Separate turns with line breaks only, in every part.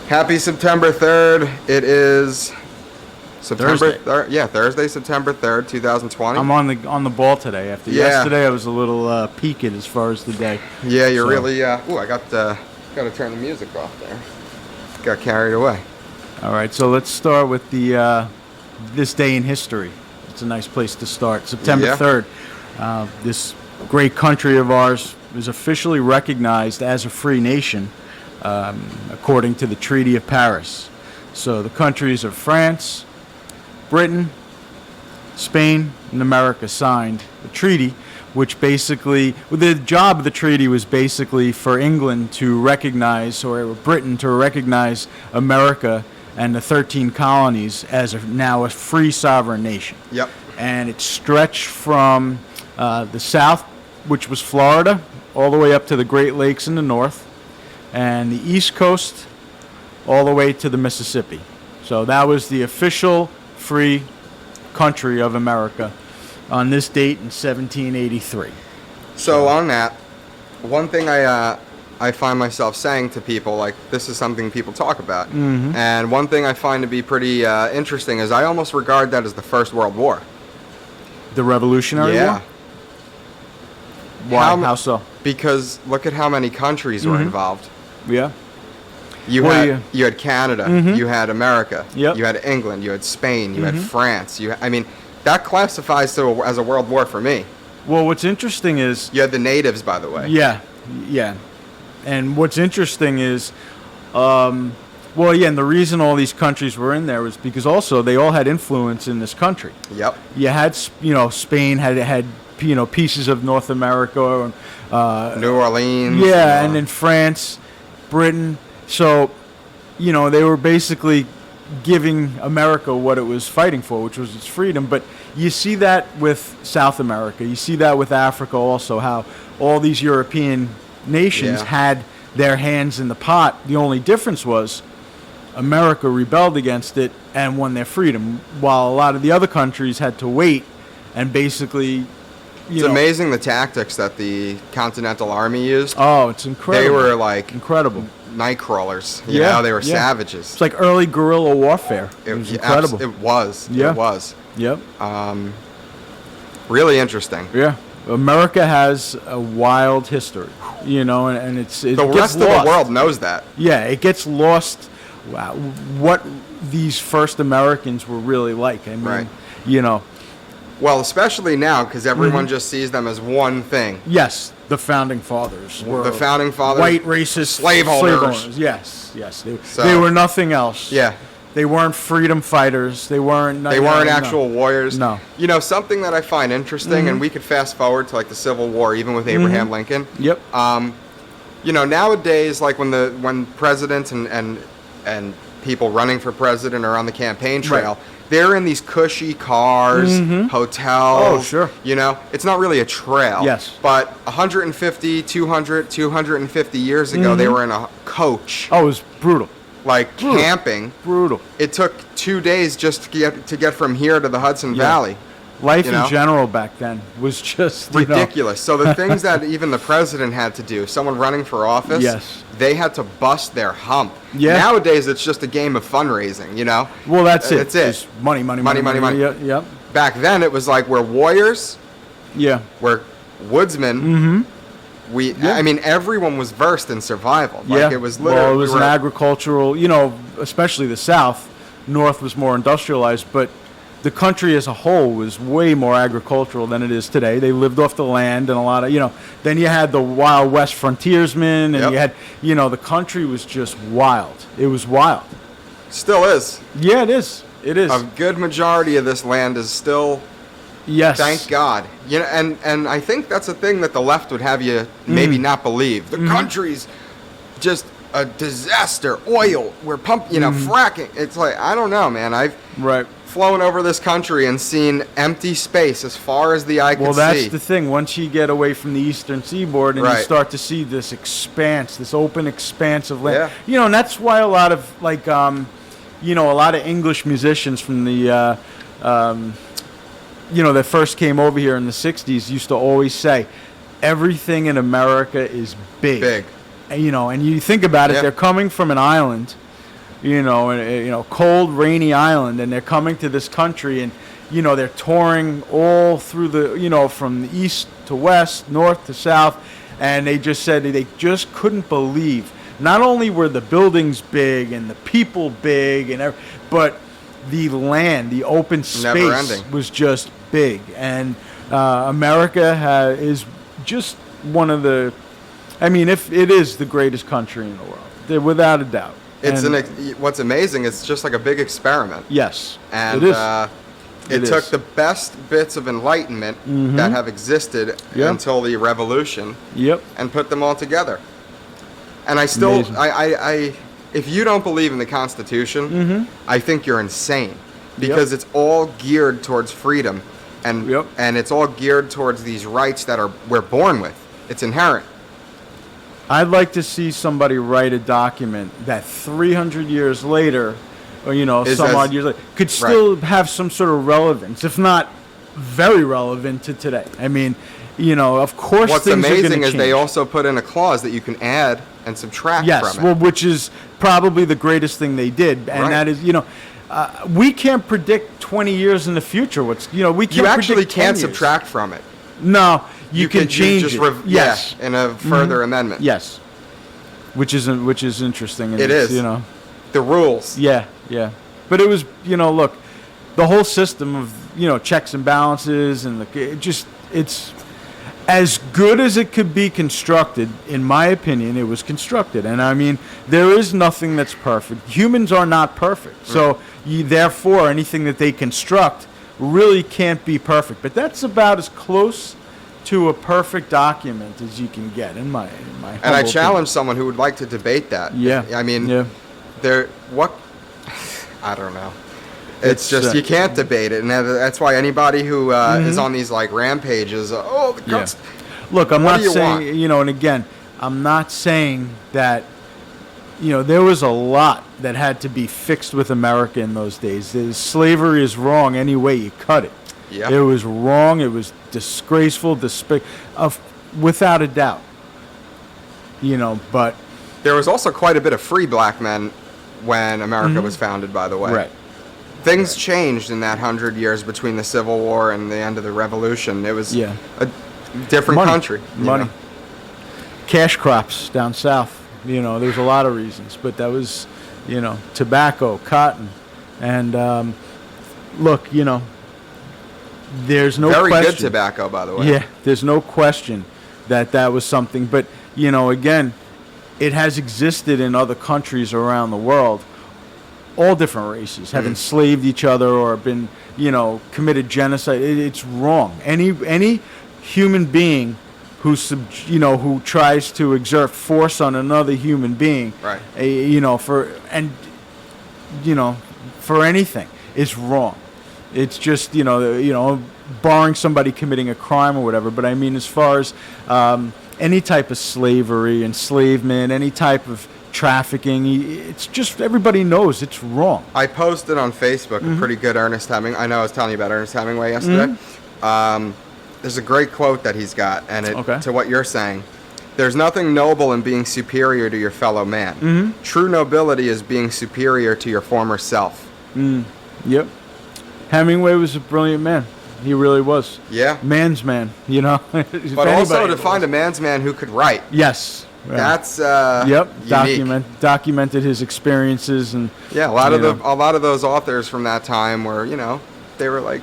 Happy September 3rd. It is September
Thursday.
3rd. Yeah, Thursday, September 3rd, 2020.
I'm on the ball today. After yesterday, I was a little peaked as far as the day.
Yeah, you're really. Ooh, I got to turn the music off there. Got carried away.
All right, so let's start with the this day in history. It's a nice place to start. September 3rd. This great country of ours is officially recognized as a free nation, according to the Treaty of Paris. So the countries of France, Britain, Spain, and America signed the treaty, which basically, the job of the treaty was basically for England to recognize, or Britain to recognize America and the 13 colonies as now a free sovereign nation.
Yep.
And it stretched from the south, which was Florida, all the way up to the Great Lakes in the north, and the east coast all the way to the Mississippi. So that was the official free country of America on this date in 1783.
So on that, one thing I find myself saying to people, like, this is something people talk about, and one thing I find to be pretty interesting is I almost regard that as the First World War.
The Revolutionary War? Why? How so?
Because look at how many countries were involved.
Yeah.
You had Canada, you had America, you had England, you had Spain, you had France. I mean, that classifies as a world war for me.
Well, what's interesting is...
You had the natives, by the way.
Yeah. And what's interesting is, and the reason all these countries were in there was because also they all had influence in this country.
Yep.
You had, Spain had pieces of North America.
New Orleans.
Yeah, and then France, Britain. So, they were basically giving America what it was fighting for, which was its freedom. But you see that with South America. You see that with Africa also, how all these European nations had their hands in the pot. The only difference was America rebelled against it and won their freedom, while a lot of the other countries had to wait and basically...
It's amazing the tactics that the Continental Army used.
Oh, it's incredible.
They were like...
Incredible.
Night crawlers. You know, they were savages.
It's like early guerrilla warfare. It was incredible.
It was.
Yeah.
It was.
Yep.
Really interesting.
Yeah. America has a wild history, and it
the
gets
rest
lost.
of the world knows that.
Yeah, it gets lost. Wow, what these first Americans were really like. I mean,
Well, especially now, because everyone just sees them as one thing.
Yes, the founding fathers were
the founding fathers,
white racist
slave owners.
Yes. They were nothing else.
Yeah.
They weren't freedom fighters. They weren't
actual warriors.
No.
Something that I find interesting, and we could fast forward to like the Civil War, even with Abraham Lincoln.
Yep.
Nowadays, like when presidents and people running for president are on the campaign trail, they're in these cushy cars, hotels.
Oh, sure.
It's not really a trail.
Yes.
But 150, 200, 250 years ago, they were in a coach.
Oh, it was brutal.
Like camping.
Brutal.
It took 2 days just to get from here to the Hudson Valley.
Life in general back then was just
ridiculous. So the things that even the president had to do, someone running for office, they had to bust their hump.
Yeah.
Nowadays, it's just a game of fundraising,
Well, that's it.
That's it.
Just money.
Yep. Back then, it was like we're warriors.
Yeah.
We're woodsmen. I mean, everyone was versed in survival. Like, it was literally...
Well, it was an agricultural, especially the South. North was more industrialized, but the country as a whole was way more agricultural than it is today. They lived off the land and a lot of, then you had the Wild West frontiersmen, and you had, the country was just wild. It was wild.
Still is.
Yeah, it is. It is.
A good majority of this land is still...
Yes.
Thank God. And I think that's a thing that the left would have you maybe not believe. The country's just a disaster. Oil. We're pumping, fracking. It's like, I don't know, man. I've flown over this country and seen empty space as far as the eye could see.
Well, that's the thing. Once you get away from the eastern seaboard and you start to see this expanse, this open expanse of land.
Yeah.
And that's why a lot of, like, a lot of English musicians from the... that first came over here in the 60s used to always say, everything in America is big.
Big.
And, and you think about it, they're coming from an island cold, rainy island, and they're coming to this country, and they're touring all through the, from the east to west, north to south, and they just said they just couldn't believe. Not only were the buildings big and the people big, but the land, the open space was just big. And America is just one of the, if it is the greatest country in the world, without a doubt.
What's amazing, it's just like a big experiment.
Yes,
and
it is.
It took the best bits of enlightenment that have existed until the revolution and put them all together. And I still, if you don't believe in the Constitution, I think you're insane, because it's all geared towards freedom, and it's all geared towards these rights that we're born with. It's inherent.
I'd like to see somebody write a document that 300 years later, or some odd years later, could still have some sort of relevance, if not very relevant to today. Of course,
what's
things
amazing
are gonna
is
change.
they also put in a clause that you can add and subtract from it.
Well, which is probably the greatest thing they did, and that is, we can't predict 20 years in the future. We can't.
You actually
predict 10
can't
years.
subtract from it.
No, you can change it. Yes,
in a further amendment.
Yes, which is interesting. And
it is. The rules.
Yeah. But it was, look, the whole system of checks and balances, and it's as good as it could be constructed. In my opinion, it was constructed, and there is nothing that's perfect. Humans are not perfect, so therefore anything that they construct really can't be perfect. But that's about as close to a perfect document as you can get, in my
And I
humble
challenge someone who would like to debate that.
Yeah.
I don't know. It's just you can't debate it, and that's why anybody who is on these rampages,
Look, I'm not saying, and again, I'm not saying that, there was a lot that had to be fixed with America in those days. Slavery is wrong any way you cut it.
Yeah.
It was wrong. It was disgraceful, without a doubt. But
there was also quite a bit of free black men when America was founded, by the way.
Right.
Things changed in that 100 years between the Civil War and the end of the Revolution. It was a different country.
Money. Cash crops down south. There's a lot of reasons, but that was, tobacco, cotton, and look, there's no
very
question.
good tobacco, by the way.
Yeah, there's no question that was something, but again, it has existed in other countries around the world. All different races have enslaved each other or been, committed genocide. It's wrong. Any human being who tries to exert force on another human being, for anything, is wrong. It's just barring somebody committing a crime or whatever. But as far as any type of slavery, enslavement, any type of trafficking, it's just, everybody knows it's wrong.
I posted on Facebook a pretty good Ernest Hemingway. I know I was telling you about Ernest Hemingway yesterday. There's a great quote that he's got, and to what you're saying. There's nothing noble in being superior to your fellow man. True nobility is being superior to your former self.
Yep. Hemingway was a brilliant man. He really was.
Yeah.
Man's man,
But also to find a man's man who could write.
Yes. Yeah.
That's
documented his experiences, and
a lot of those authors from that time were, they were like,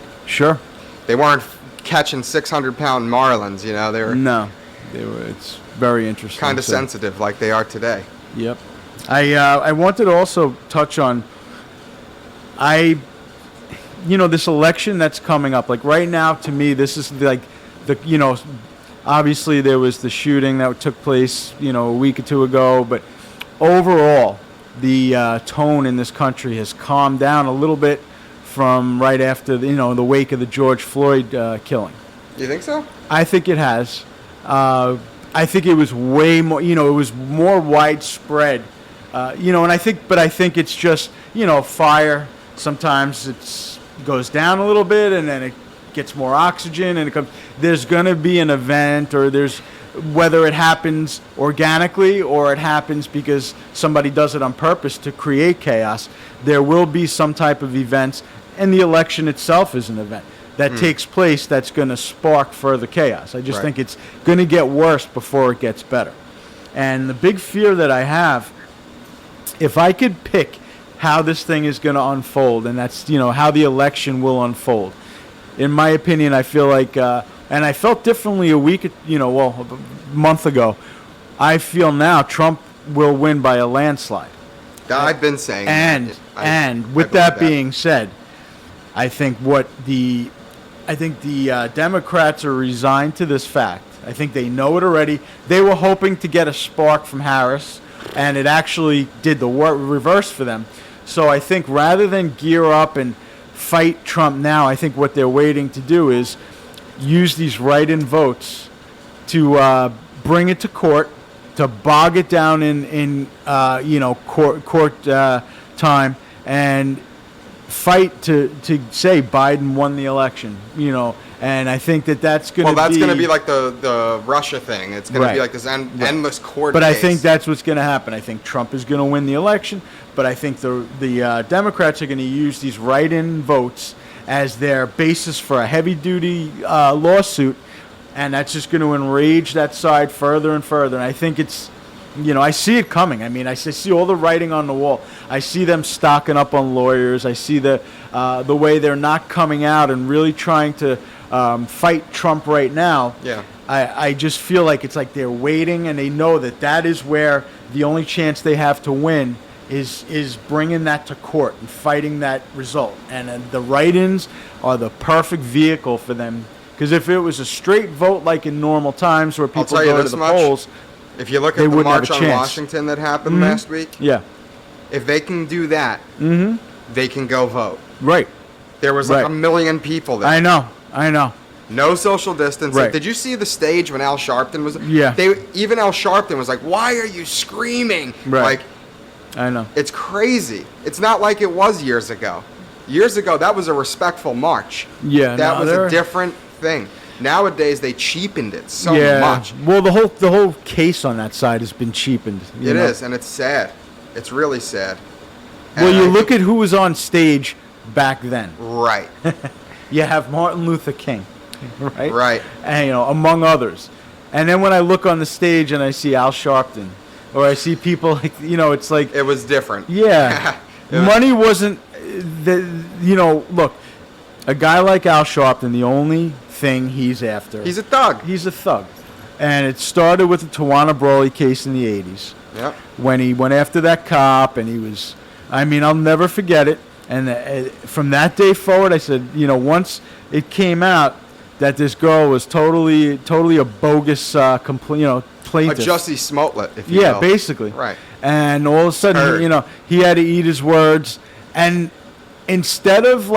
they weren't catching 600-pound marlins, they were. It's very interesting. Kind of sensitive, like they are today.
Yep. I wanted to also touch on this election that's coming up. Like right now, to me, this is like obviously there was the shooting that took place, a week or two ago, but overall, the tone in this country has calmed down a little bit from right after the wake of the George Floyd killing.
You think so?
I think it has. I think it was way more. It was more widespread. And I think it's just fire. Sometimes it goes down a little bit, and then it gets more oxygen, and it comes. There's going to be an event, or there's whether it happens organically or it happens because somebody does it on purpose to create chaos, there will be some type of events, and the election itself is an event that takes place that's going to spark further chaos. I just think it's going to get worse before it gets better. And the big fear that I have, if I could pick how this thing is going to unfold, and that's, how the election will unfold, in my opinion, I feel like, and I felt differently a month ago, I feel now Trump will win by a landslide.
I've been saying that.
And with that being said, I think the Democrats are resigned to this fact. I think they know it already. They were hoping to get a spark from Harris, and it actually did the reverse for them. So I think rather than gear up and fight Trump now, I think what they're waiting to do is use these write-in votes to bring it to court, to bog it down in court time, and fight to say Biden won the election, and I think that's going to be...
Well, that's going to be like the Russia thing. It's going to be like this endless court
But
case.
I think that's what's going to happen. I think Trump is going to win the election, but I think the Democrats are going to use these write-in votes as their basis for a heavy-duty lawsuit, and that's just going to enrage that side further and further. And I think it's... I see it coming. I mean, I see all the writing on the wall. I see them stocking up on lawyers. I see the way they're not coming out and really trying to fight Trump right now.
Yeah.
I just feel like it's like they're waiting, and they know that is where the only chance they have to win is bringing that to court and fighting that result. And the write-ins are the perfect vehicle for them. Because if it was a straight vote like in normal times where people go to the polls...
If you look at the March on Washington that happened last week, if they can do that, they can go vote.
Right.
There was like 1 million people there.
I know.
No social distancing.
Right.
Did you see the stage when Al Sharpton was?
Yeah.
Even Al Sharpton was like, "Why are you screaming?"
Right.
Like,
I know.
it's crazy. It's not like it was years ago. Years ago, that was a respectful march.
Yeah.
That was a different thing. Nowadays, they cheapened it so much.
Well, the whole case on that side has been cheapened.
It is, and it's sad. It's really sad.
Well, you look at who was on stage back then.
Right.
You have Martin Luther King, right?
Right.
And, among others. And then when I look on the stage and I see Al Sharpton, or I see people like, it's like...
It was different.
Yeah. Money wasn't... Look, a guy like Al Sharpton, the only thing he's after...
He's a thug.
He's a thug. And it started with the Tawana Brawley case in the 80s.
Yep.
When he went after that cop, and he was... I'll never forget it. And from that day forward, I said, once it came out that this girl was totally a bogus, plaintiff.
A Jussie Smollett, if you will.
Yeah, basically.
Right.
And all of a sudden, he had to eat his words. And instead of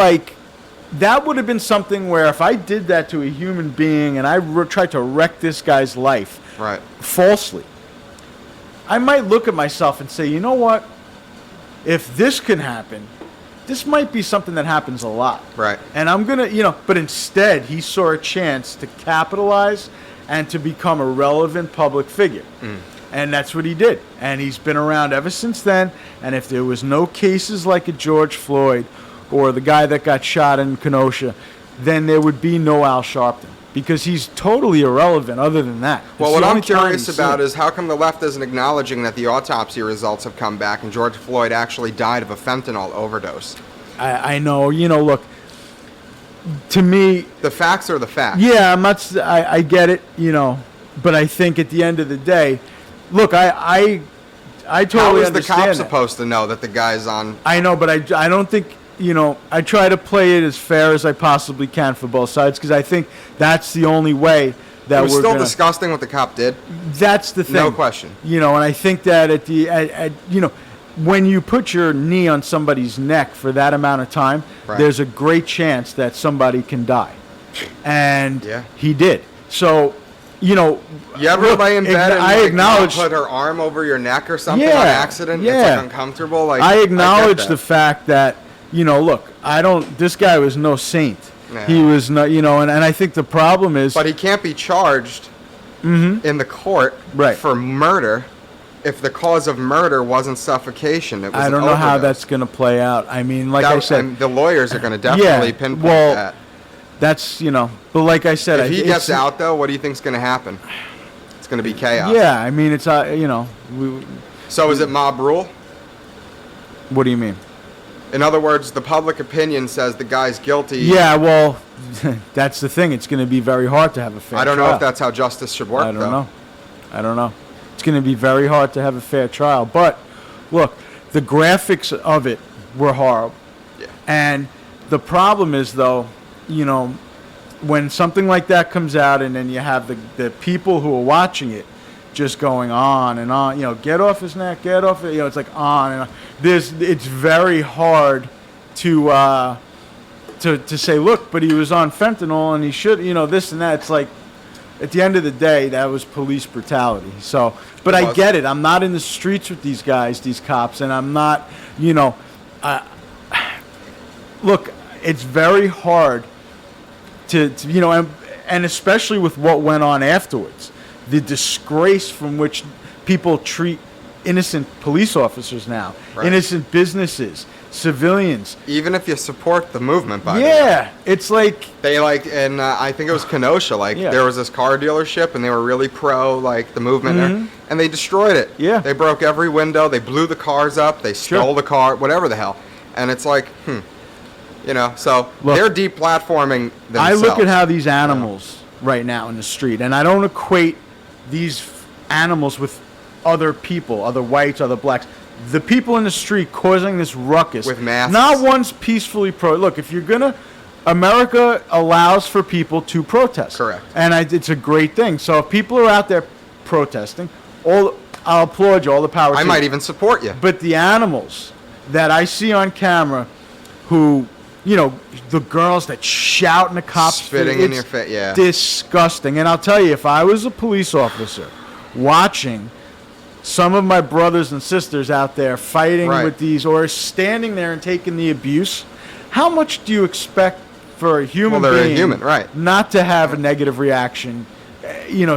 that would have been something where if I did that to a human being and I tried to wreck this guy's life falsely, I might look at myself and say, you know what? If this can happen, this might be something that happens a lot.
Right.
And I'm going to, but instead he saw a chance to capitalize and to become a relevant public figure. And that's what he did. And he's been around ever since then. And if there was no cases like a George Floyd or the guy that got shot in Kenosha, then there would be no Al Sharpton. Because he's totally irrelevant other than that.
Well, what I'm curious about is how come the left isn't acknowledging that the autopsy results have come back and George Floyd actually died of a fentanyl overdose?
I know. Look, to me...
The facts are the facts.
Yeah, I get it, but I think at the end of the day, look, I totally understand. How is the cop
supposed to know that the guy's on...
I know, but I don't think... I try to play it as fair as I possibly can for both sides because I think that's the only way that
it was still disgusting what the cop did.
That's the thing.
No question.
And I think that when you put your knee on somebody's neck for that amount of time, there's a great chance that somebody can die. And he did. So,
you ever lay in bed and
I acknowledge
put her arm over your neck or something on accident?
Yeah.
It's uncomfortable.
I acknowledge the fact that look, this guy was no saint. Yeah. He was not, and I think the problem is...
But he can't be charged in the court
Right.
for murder if the cause of murder wasn't suffocation. It was
I don't
an
know how
overdose.
that's going to play out. I mean, like I said,
and the lawyers are going to definitely pinpoint that.
that's, but like I said,
If he gets out, though, what do you think's going to happen? It's going to be chaos.
Yeah, I mean, it's,
So is it mob rule?
what do you mean?
In other words, the public opinion says the guy's guilty.
Yeah, well, that's the thing. It's going to be very hard to have a fair
I don't
trial.
know if that's how justice should work,
I don't
though.
know. I don't know. It's going to be very hard to have a fair trial. But, look, the graphics of it were horrible.
Yeah.
And the problem is, though, when something like that comes out and then you have the people who are watching it just going on and on, get off his neck, get off it, it's like on and on. It's very hard to say, look, but he was on fentanyl and he should, this and that. It's like, at the end of the day, that was police brutality. So, but I get it. I'm not in the streets with these guys, these cops, and I'm not, look, it's very hard to and especially with what went on afterwards, the disgrace from which people treat innocent police officers now,
right.
Innocent businesses, civilians.
Even if you support the movement, by the way.
Yeah, it's like
They and I think it was Kenosha. There was this car dealership, and they were really pro the movement, and they destroyed it.
Yeah,
they broke every window, they blew the cars up, they stole the car, whatever the hell. And it's like, so
look,
they're deplatforming themselves.
I look at how these animals right now in the street, and I don't equate these animals with other people, other whites, other blacks. The people in the street causing this ruckus
with masks.
Not one's peacefully Look, if you're gonna, America allows for people to protest.
Correct.
And it's a great thing. So if people are out there protesting, I'll applaud you. All the power.
I might even support you.
But the animals that I see on camera, who, the girls that shout in the cops'
spitting in your face, yeah,
disgusting. And I'll tell you, if I was a police officer watching some of my brothers and sisters out there fighting with these or standing there and taking the abuse, how much do you expect for a human being
a human, right,
not to have a negative reaction,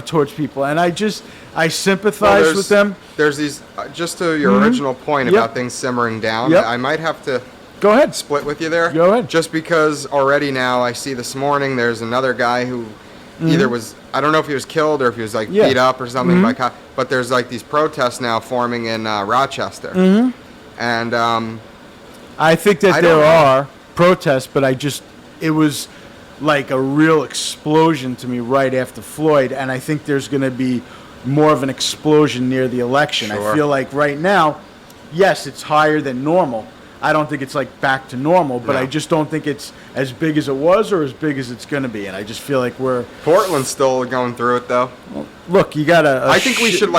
towards people? And I sympathize with them.
There's these, just to your original point about things simmering down, I might have to
go ahead,
split with you there.
Go ahead.
Just because already now I see this morning there's another guy who either was, I don't know if he was killed or if he was beat up or something by cop, but there's these protests now forming in Rochester. And
I think that there are protests, but it was like a real explosion to me right after Floyd, and I think there's going to be more of an explosion near the election.
Sure.
I feel like right now, yes, it's higher than normal. I don't think it's back to normal, but I just don't think it's as big as it was or as big as it's going to be. And I just feel like
Portland's still going through it, though.
Well, look, you got to...
I think we should,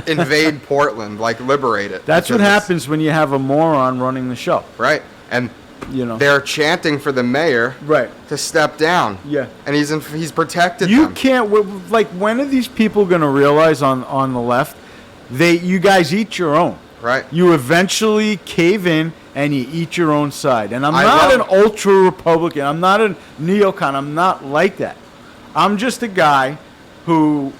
invade Portland, liberate it.
That's what happens when you have a moron running the show.
Right. And, they're chanting for the mayor to step down.
Yeah.
And he's protected
You
them.
can't... when are these people going to realize on the left, you guys eat your own?
Right.
You eventually cave in and you eat your own side. And I'm not an ultra-Republican. I'm not a neocon. I'm not like that. I'm just a guy who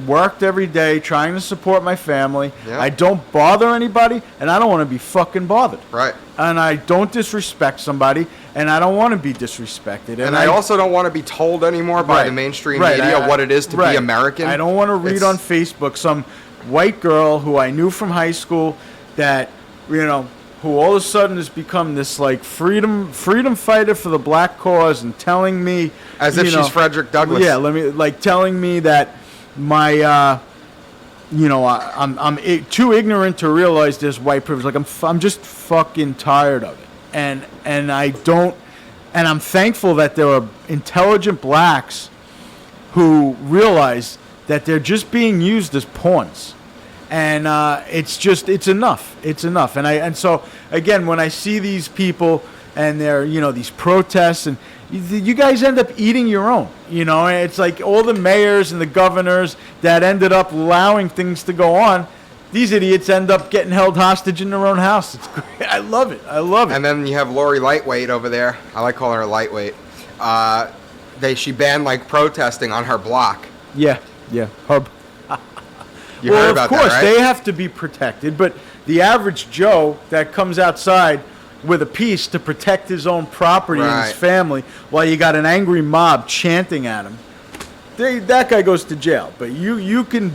worked every day trying to support my family. Yeah. I don't bother anybody, and I don't want to be fucking bothered.
Right.
And I don't disrespect somebody, and I don't want to be disrespected.
And I also don't want to be told anymore by the mainstream media what it is to be American.
I don't want to read on Facebook some white girl who I knew from high school that, who all of a sudden has become this freedom fighter for the black cause and telling me
as if she's Frederick Douglass.
Yeah, telling me that my I'm too ignorant to realize this white privilege. I'm just fucking tired of it. And I don't, and I'm thankful that there are intelligent blacks who realize that they're just being used as pawns. And it's enough. It's enough. And so again, when I see these people and they're these protests, and you guys end up eating your own. It's like all the mayors and the governors that ended up allowing things to go on. These idiots end up getting held hostage in their own house. It's great. I love it.
And then you have Lori Lightweight over there. I like calling her Lightweight. She banned protesting on her block.
Yeah, yeah.
You heard about
of course,
that, right?
they have to be protected, but the average Joe that comes outside with a piece to protect his own property and
Right.
his family while you got an angry mob chanting at him, that guy goes to jail. But you can,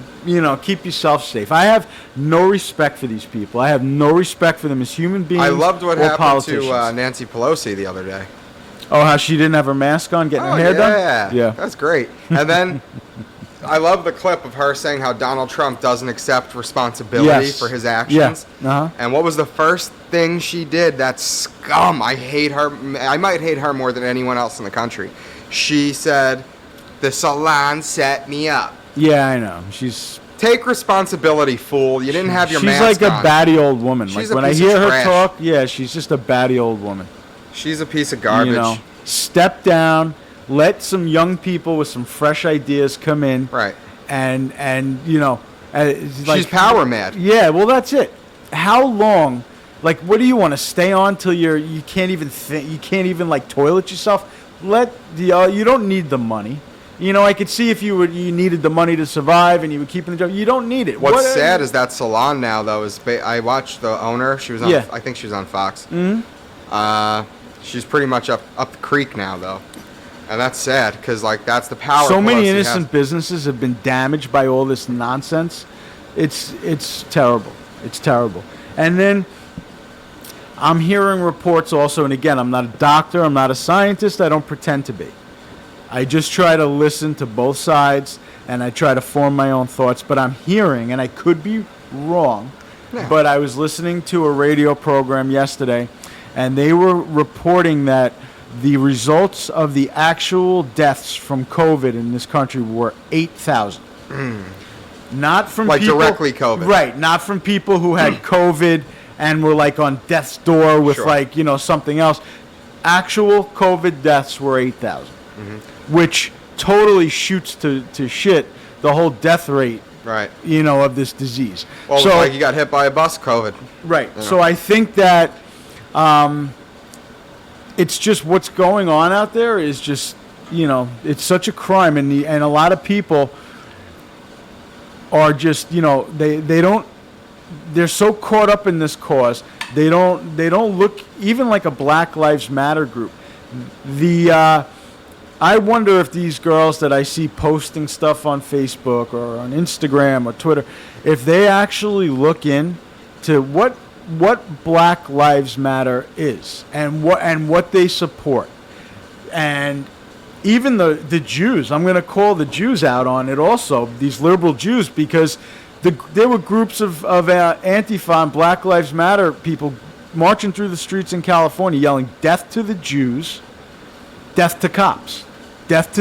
keep yourself safe. I have no respect for these people. I have no respect for them as human beings.
I loved what
or
happened
politicians.
to Nancy Pelosi the other day.
Oh, how she didn't have her mask on, getting her hair done?
Yeah, that's great. And then I love the clip of her saying how Donald Trump doesn't accept responsibility
Yes.
for his actions.
Yeah. Uh-huh.
And what was the first thing she did? That scum. I hate her. I might hate her more than anyone else in the country. She said, "The salon set me up."
Yeah, I know. She's
Take responsibility, fool. You didn't have your
she's
mask
like
on.
a batty old woman.
She's
like
a
when I
piece
hear
of
her
trash.
talk, yeah, she's just a batty old woman.
She's a piece of garbage.
Step down, let some young people with some fresh ideas come in.
Right.
And it's like,
She's power mad.
Yeah, well, that's it. How long? Like, what do you want to stay on till you can't even think? You can't even like toilet yourself. You don't need the money. I could see if you needed the money to survive and you were keeping the job. You don't need it.
What's sad is that salon now, though, I watched the owner. She was on.
Yeah.
I think she was on Fox. Mm-hmm. She's pretty much up the creek now, though, and that's sad because that's the power.
So many
Pelosi
innocent
has.
businesses have been damaged by all this nonsense. It's terrible. It's terrible. And then I'm hearing reports also, and again, I'm not a doctor, I'm not a scientist, I don't pretend to be. I just try to listen to both sides and I try to form my own thoughts, but I'm hearing, and I could be wrong, but I was listening to a radio program yesterday and they were reporting that the results of the actual deaths from COVID in this country were 8,000. Not from
Like
people,
directly COVID.
Right, not from people who had COVID and were like on death's door with
Sure.
something else. Actual COVID deaths were 8,000, which totally shoots to shit the whole death rate,
Right.
of this disease.
Well,
so,
it's like you got hit by a bus, COVID.
right.
you know.
So I think that it's just what's going on out there is just, it's such a crime, and a lot of people are just, they're so caught up in this cause, they don't look even like a Black Lives Matter group. I wonder if these girls that I see posting stuff on Facebook or on Instagram or Twitter, if they actually look into what Black Lives Matter is and what they support. And even the Jews, I'm going to call the Jews out on it also, these liberal Jews, because there were groups of Antifa and Black Lives Matter people marching through the streets in California yelling, "Death to the Jews, death to cops, death